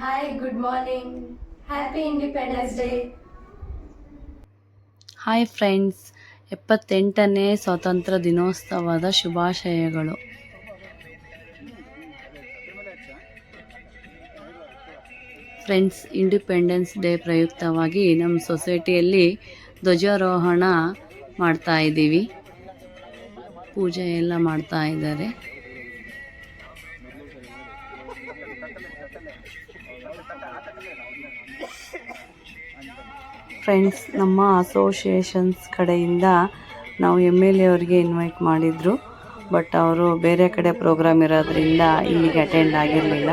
Hi, good morning. Happy Independence Day. Hi friends, 78ನೇ ಸ್ವಾತಂತ್ರ್ಯ ದಿನೋತ್ಸವದ ಶುಭಾಶಯಗಳು. ಫ್ರೆಂಡ್ಸ್, ಇಂಡಿಪೆಂಡೆನ್ಸ್ ಡೇ ಪ್ರಯುಕ್ತವಾಗಿ ನಮ್ಮ ಸೊಸೈಟಿಯಲ್ಲಿ ಧ್ವಜಾರೋಹಣ ಮಾಡ್ತಾ ಇದ್ದೀವಿ. ಪೂಜೆ ಎಲ್ಲ ಮಾಡ್ತಾ ಇದ್ದಾರೆ. ಫ್ರೆಂಡ್ಸ್, ನಮ್ಮ ಅಸೋಸಿಯೇಷನ್ಸ್ ಕಡೆಯಿಂದ ನಾವು MLA ಅವರಿಗೆ ಇನ್ವೈಟ್ ಮಾಡಿದ್ರು, ಬಟ್ ಅವರು ಬೇರೆ ಕಡೆ ಪ್ರೋಗ್ರಾಮ್ ಇರೋದ್ರಿಂದ ಇಲ್ಲಿಗೆ ಅಟೆಂಡ್ ಆಗಿರಲಿಲ್ಲ.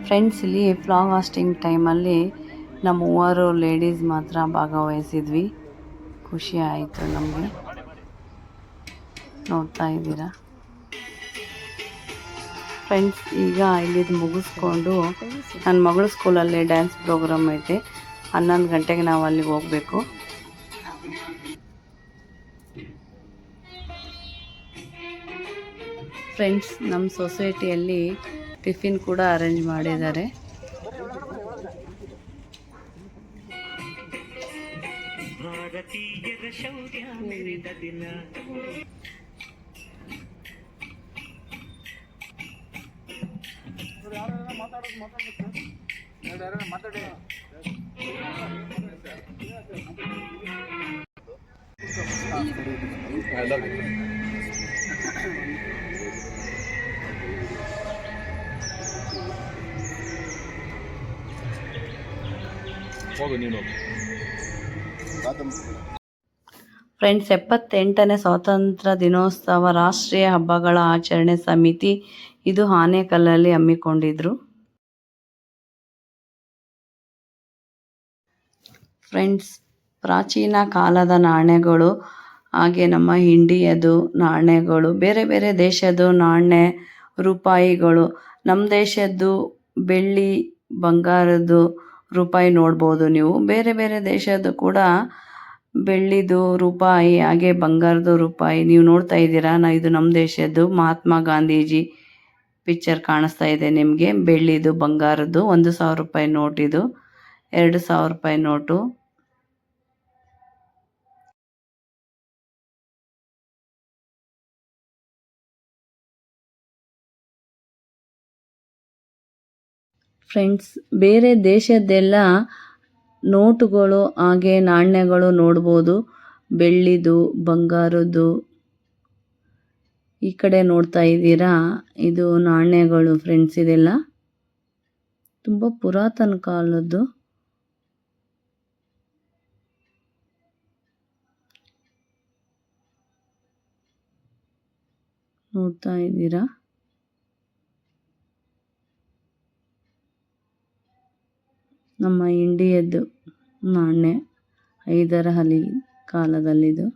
ಫ್ರೆಂಡ್ಸ್, ಇಲ್ಲಿ ಫ್ಲಾಗ್ ಹಾಸ್ಟಿಂಗ್ ಟೈಮಲ್ಲಿ ನಮ್ಮ 3 ಲೇಡೀಸ್ ಮಾತ್ರ ಭಾಗವಹಿಸಿದ್ವಿ. ಖುಷಿ ಆಯಿತು ನಮಗೆ. ನೋಡ್ತಾ ಇದ್ದೀರಾ ಫ್ರೆಂಡ್ಸ್, ಈಗ ಇಲ್ಲಿದ್ದು ಮುಗಿಸ್ಕೊಂಡು ನನ್ನ ಮಗಳ ಸ್ಕೂಲಲ್ಲಿ ಡ್ಯಾನ್ಸ್ ಪ್ರೋಗ್ರಾಮ್ ಐತೆ. 11 ಗಂಟೆಗೆ ನಾವು ಅಲ್ಲಿಗೆ ಹೋಗಬೇಕು. ಫ್ರೆಂಡ್ಸ್, ನಮ್ಮ ಸೊಸೈಟಿಯಲ್ಲಿ ಟಿಫಿನ್ ಕೂಡ ಅರೇಂಜ್ ಮಾಡಿದ್ದಾರೆ. ಭಾರತೀಯರ ಶೌರ್ಯ ಮೆರೆದ ದಿನ. ಫ್ರೆಂಡ್ಸ್, 78ನೇ ಸ್ವಾತಂತ್ರ್ಯ ದಿನೋತ್ಸವ ರಾಷ್ಟ್ರೀಯ ಹಬ್ಬಗಳ ಆಚರಣೆ ಸಮಿತಿ ಇದು ಆನೇಕಲ್ಲಲ್ಲಿ ಹಮ್ಮಿಕೊಂಡಿದ್ರು. ಫ್ರೆಂಡ್ಸ್, ಪ್ರಾಚೀನ ಕಾಲದ ನಾಣ್ಯಗಳು, ಹಾಗೆ ನಮ್ಮ ಇಂಡಿಯಾದು ನಾಣ್ಯಗಳು, ಬೇರೆ ಬೇರೆ ದೇಶದ ನಾಣ್ಯ, ರೂಪಾಯಿಗಳು, ನಮ್ಮ ದೇಶದ್ದು ಬೆಳ್ಳಿ ಬಂಗಾರದ್ದು ರೂಪಾಯಿ ನೋಡ್ಬೋದು ನೀವು. ಬೇರೆ ಬೇರೆ ದೇಶದ್ದು ಕೂಡ ಬೆಳ್ಳಿದು ರೂಪಾಯಿ ಹಾಗೆ ಬಂಗಾರದ ರೂಪಾಯಿ ನೀವು ನೋಡ್ತಾ ಇದ್ದೀರಾ. ಇದು ನಮ್ಮ ದೇಶದ್ದು ಮಹಾತ್ಮ ಗಾಂಧೀಜಿ ಪಿಕ್ಚರ್ ಕಾಣಿಸ್ತಾ ಇದೆ ನಿಮಗೆ. ಬೆಳ್ಳಿದು ಬಂಗಾರದ್ದು 1,000 ರೂಪಾಯಿ ನೋಟ್, ಇದು 2,000 ರೂಪಾಯಿ ನೋಟು. ಫ್ರೆಂಡ್ಸ್, ಬೇರೆ ದೇಶದ್ದೆಲ್ಲ ನೋಟುಗಳು ಹಾಗೆ ನಾಣ್ಯಗಳು ನೋಡ್ಬೋದು. ಬೆಳ್ಳಿದು ಬಂಗಾರದ್ದು. ಈ ಕಡೆ ನೋಡ್ತಾ ಇದ್ದೀರಾ, ಇದು ನಾಣ್ಯಗಳು ಫ್ರೆಂಡ್ಸ್. ಇದೆಲ್ಲ ತುಂಬ ಪುರಾತನ ಕಾಲದ್ದು. ನೋಡ್ತಾ ಇದ್ದೀರಾ. ನಮ್ಮ ಇಂಡಿಯಾದ್ದು ನಾಣ್ಯ, ಹೈದರ್ ಅಲಿ ಕಾಲದಲ್ಲಿದು.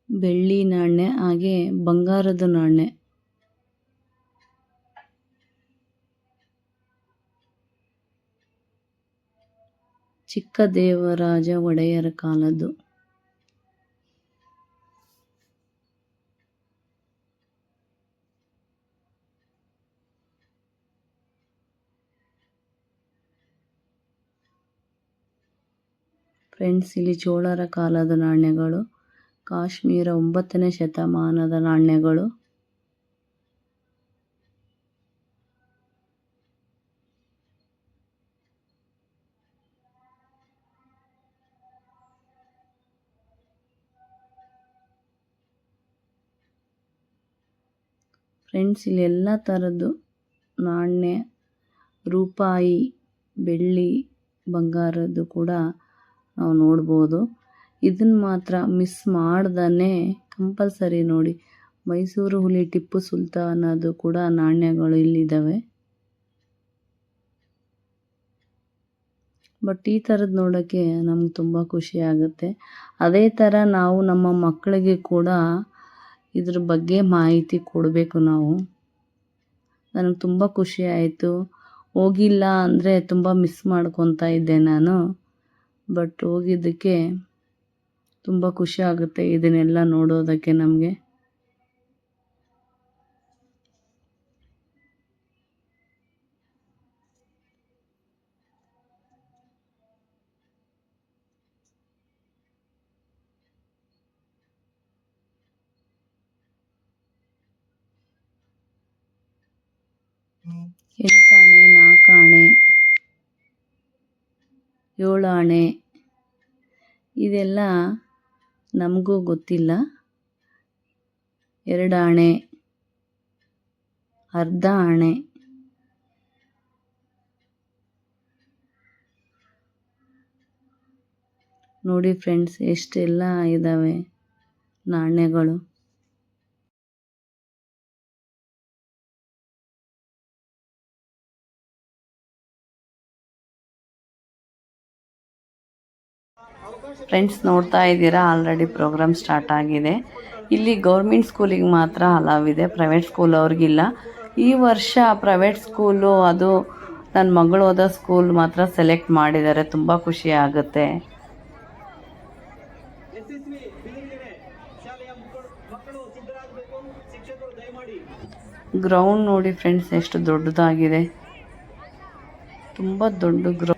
ಬೆಳ್ಳಿ ನಾಣ್ಯ ಹಾಗೆ ಬಂಗಾರದ ನಾಣ್ಯ. ಚಿಕ್ಕದೇವರಾಜ ಒಡೆಯರ ಕಾಲದ್ದು. ಫ್ರೆಂಡ್ಸ್, ಇಲ್ಲಿ ಚೋಳರ ಕಾಲದ ನಾಣ್ಯಗಳು, ಕಾಶ್ಮೀರ 9ನೇ ಶತಮಾನದ ನಾಣ್ಯಗಳು, ಫ್ರೆಂಡ್ಸ್ ಇಲ್ಲಿ ಎಲ್ಲ ಥರದ್ದು ನಾಣ್ಯ, ರೂಪಾಯಿ, ಬೆಳ್ಳಿ, ಬಂಗಾರದ್ದು ಕೂಡ ನಾವು ನೋಡ್ಬೋದು. ಇದನ್ನು ಮಾತ್ರ ಮಿಸ್ ಮಾಡ್ದೇ ಕಂಪಲ್ಸರಿ ನೋಡಿ. ಮೈಸೂರು ಹುಲಿ ಟಿಪ್ಪು ಸುಲ್ತಾನದು ಕೂಡ ನಾಣ್ಯಗಳು ಇಲ್ಲಿದ್ದಾವೆ. ಬಟ್ ಈ ಥರದ್ದು ನೋಡೋಕ್ಕೆ ನಮ್ಗೆ ತುಂಬ ಖುಷಿ ಆಗುತ್ತೆ. ಅದೇ ಥರ ನಾವು ನಮ್ಮ ಮಕ್ಕಳಿಗೆ ಕೂಡ ಇದ್ರ ಬಗ್ಗೆ ಮಾಹಿತಿ ಕೊಡಬೇಕು ನಾವು. ನನಗೆ ತುಂಬ ಖುಷಿ ಆಯಿತು. ಹೋಗಿಲ್ಲ ಅಂದರೆ ತುಂಬ ಮಿಸ್ ಮಾಡ್ಕೊತಾ ಇದ್ದೆ ನಾನು. ಬಟ್ ಹೋಗಿದ್ದಕ್ಕೆ ತುಂಬ ಖುಷಿ ಆಗುತ್ತೆ ಇದನ್ನೆಲ್ಲ ನೋಡೋದಕ್ಕೆ ನಮಗೆ. ಎಂಟಾಣೆ, ನಾಲ್ಕಾಣೆ, ಏಳಾಣೆ ಇದೆಲ್ಲ ನಮಗೂ ಗೊತ್ತಿಲ್ಲ. ಎರಡಾಣೆ, ಅರ್ಧ ಆಣೆ, ನೋಡಿ ಫ್ರೆಂಡ್ಸ್ ಎಷ್ಟೆಲ್ಲ ಇದ್ದಾವೆ ನಾಣ್ಯಗಳು. ಫ್ರೆಂಡ್ಸ್ ನೋಡ್ತಾ ಇದ್ದೀರಾ, ಆಲ್ರೆಡಿ ಪ್ರೋಗ್ರಾಮ್ ಸ್ಟಾರ್ಟ್ ಆಗಿದೆ. ಇಲ್ಲಿ ಗೌರ್ಮೆಂಟ್ ಸ್ಕೂಲಿಗೆ ಮಾತ್ರ ಅಲಾವಿದೆ, ಪ್ರೈವೇಟ್ ಸ್ಕೂಲ್ ಅವ್ರಿಗಿಲ್ಲ. ಈ ವರ್ಷ ಪ್ರೈವೇಟ್ ಸ್ಕೂಲು ಅದು ನನ್ನ ಮಗಳು ಹೋದ ಸ್ಕೂಲ್ ಮಾತ್ರ ಸೆಲೆಕ್ಟ್ ಮಾಡಿದ್ದಾರೆ. ತುಂಬ ಖುಷಿ ಆಗುತ್ತೆ. ಗ್ರೌಂಡ್ ನೋಡಿ ಫ್ರೆಂಡ್ಸ್ ಎಷ್ಟು ದೊಡ್ಡದಾಗಿದೆ, ತುಂಬ ದೊಡ್ಡ ಗ್ರೌಂಡ್.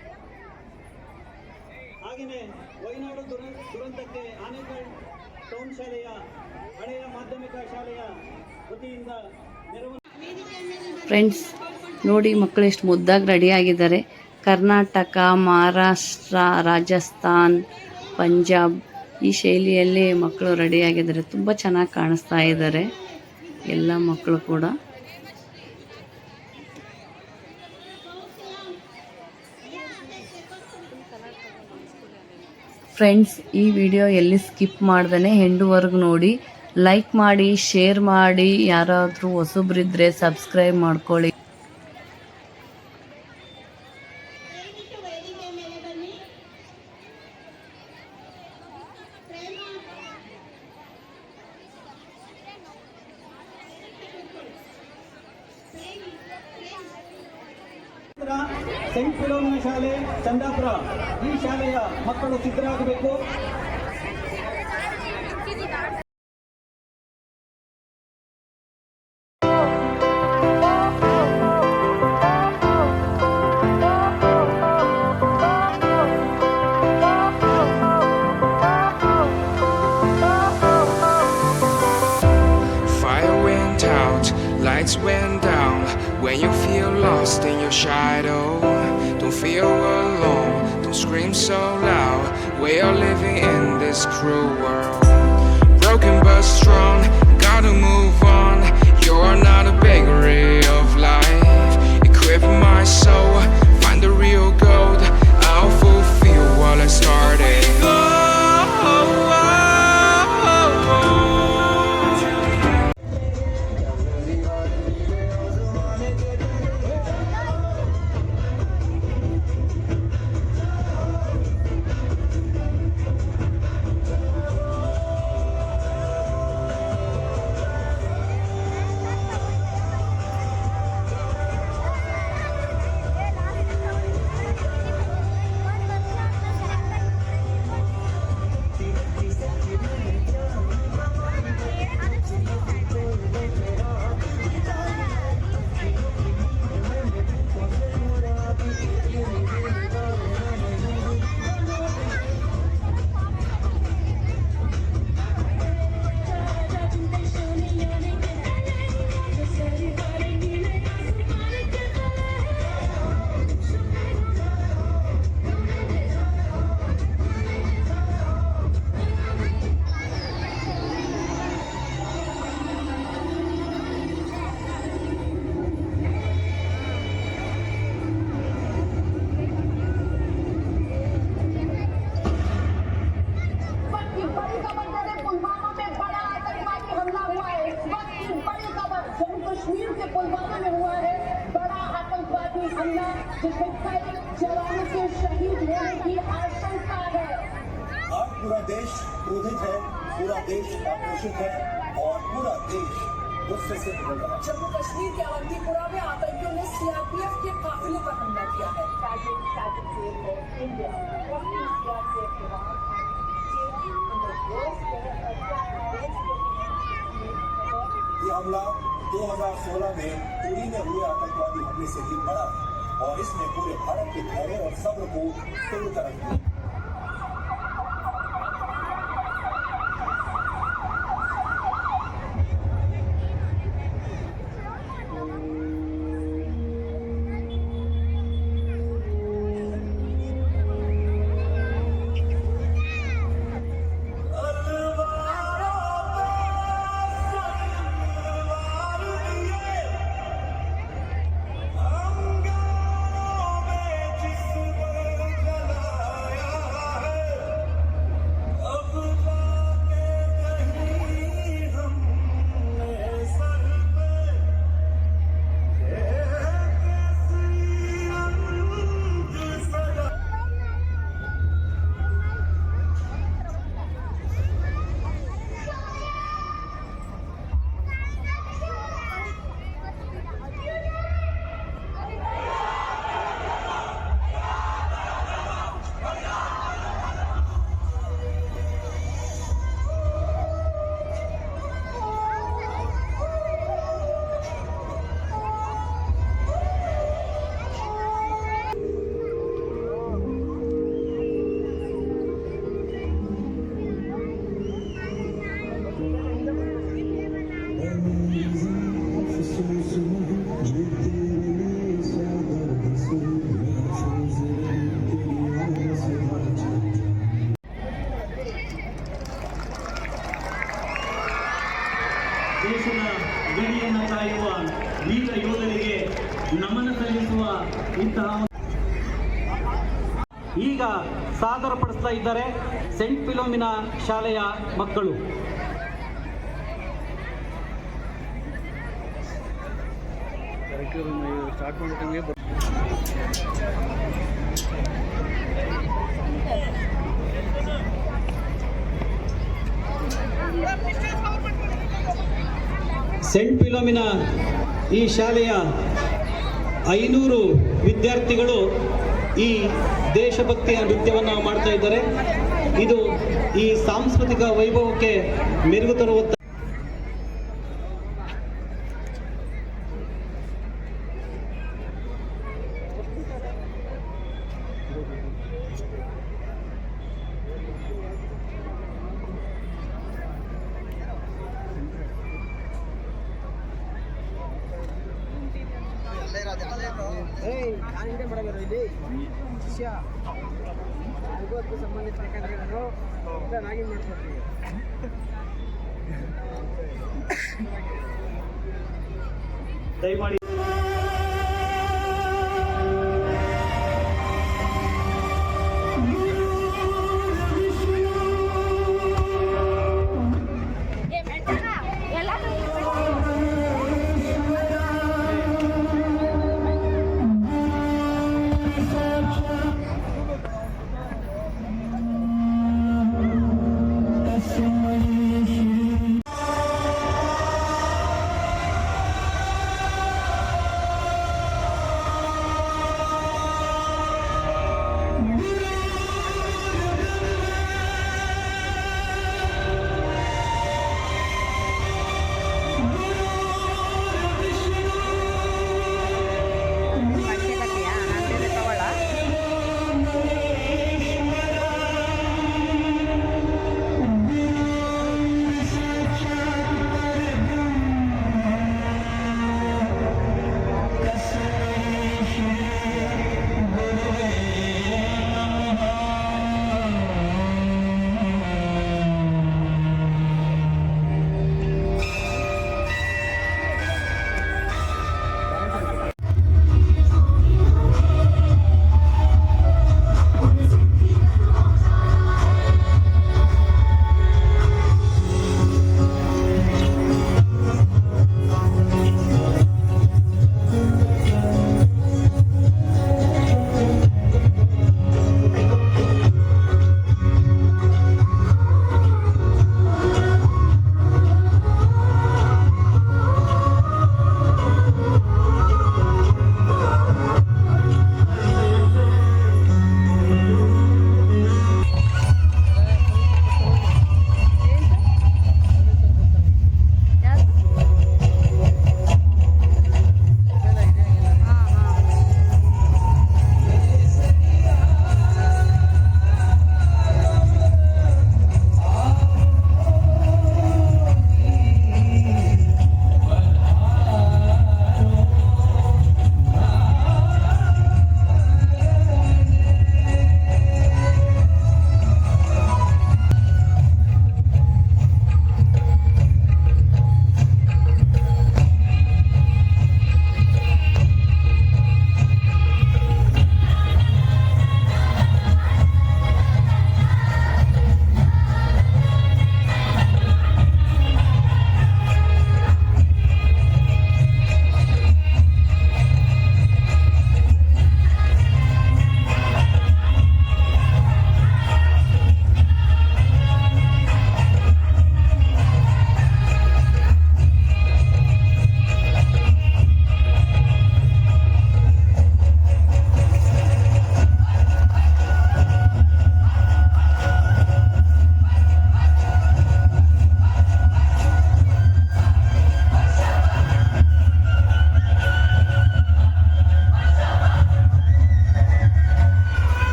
ಫ್ರೆಂಡ್ಸ್ ನೋಡಿ ಮಕ್ಕಳು ಎಷ್ಟು ಮುದ್ದಾಗಿ ರೆಡಿಯಾಗಿದ್ದಾರೆ. ಕರ್ನಾಟಕ, ಮಹಾರಾಷ್ಟ್ರ, ರಾಜಸ್ಥಾನ್, ಪಂಜಾಬ್ ಈ ಶೈಲಿಯಲ್ಲಿ ಮಕ್ಕಳು ರೆಡಿಯಾಗಿದ್ದಾರೆ. ತುಂಬ ಚೆನ್ನಾಗಿ ಕಾಣಿಸ್ತಾ ಇದ್ದಾರೆ ಎಲ್ಲ ಮಕ್ಕಳು ಕೂಡ. ಫ್ರೆಂಡ್ಸ್ ಈ ವಿಡಿಯೋ ಎಲ್ಲಿ ಸ್ಕಿಪ್ ಮಾಡ್ದೇ ಎಂಡುವರೆಗೂ ನೋಡಿ. ಲೈಕ್ ಮಾಡಿ, ಶೇರ್ ಮಾಡಿ, ಯಾರಾದರೂ ಹೊಸಬ್ರಿದ್ರೆ ಸಬ್ಸ್ಕ್ರೈಬ್ ಮಾಡ್ಕೊಳ್ಳಿ. ಸೆಂಟ್ ಫಿಲೋಮಿನಾ ಶಾಲೆ ಚಂದಾಪುರ, ಈ ಶಾಲೆಯ ಮಕ್ಕಳು ಸಿದ್ಧರಾಗಬೇಕು. Lights went down when you feel lost in your shadow. Don't feel alone, don't scream so loud. We are living in this cruel world. Broken but strong, gotta move on. You're not a bakery of life. Equip my soul, find the real gold. I'll fulfill what I started. जिसमें कई जवानों के शहीद होने की आशंका है। आज पूरा देश क्रोधित है, पूरा देश आक्रोशित है और पूरा देश गुस्से से निकल रहा है। जम्मू कश्मीर के अवंतीपुरा में आतंकियों ने सीआरपीएफ के काफिले पर हमला किया है। ये हमला 2016 में उरी में हुए आतंकवादी हमले से भी बड़ा है और इसने पूरे भारत के धैर्य और सब्र को तोड़ कर रख दिया। ದೇಶದ ಗಡಿಯನ್ನು ಕಾಯುವ ವೀರ ಯೋಧರಿಗೆ ನಮನ ಸಲ್ಲಿಸುವ ಇಂತಹ ಈಗ ಸಾದರಪಡಿಸ್ತಾ ಇದ್ದಾರೆ ಸೆಂಟ್ ಫಿಲೋಮಿನಾ ಶಾಲೆಯ ಮಕ್ಕಳು. ಸೆಂಟ್ ಫಿಲೋಮಿನಾ ಈ ಶಾಲೆಯ 500 ವಿದ್ಯಾರ್ಥಿಗಳು ಈ ದೇಶಭಕ್ತಿಯ ನೃತ್ಯವನ್ನು ಮಾಡ್ತಾ ಇದ್ದಾರೆ. ಇದು ಈ ಸಾಂಸ್ಕೃತಿಕ ವೈಭವಕ್ಕೆ ಮೆರುಗು ತರುವಂತ ಸಂಬಂಧಿತ ಪ್ರಕರಣಗಳನ್ನು ನಾಗಿ ಮಾಡ್ಕೊಡ್ತೀವಿ. ದಯಮಾಡಿ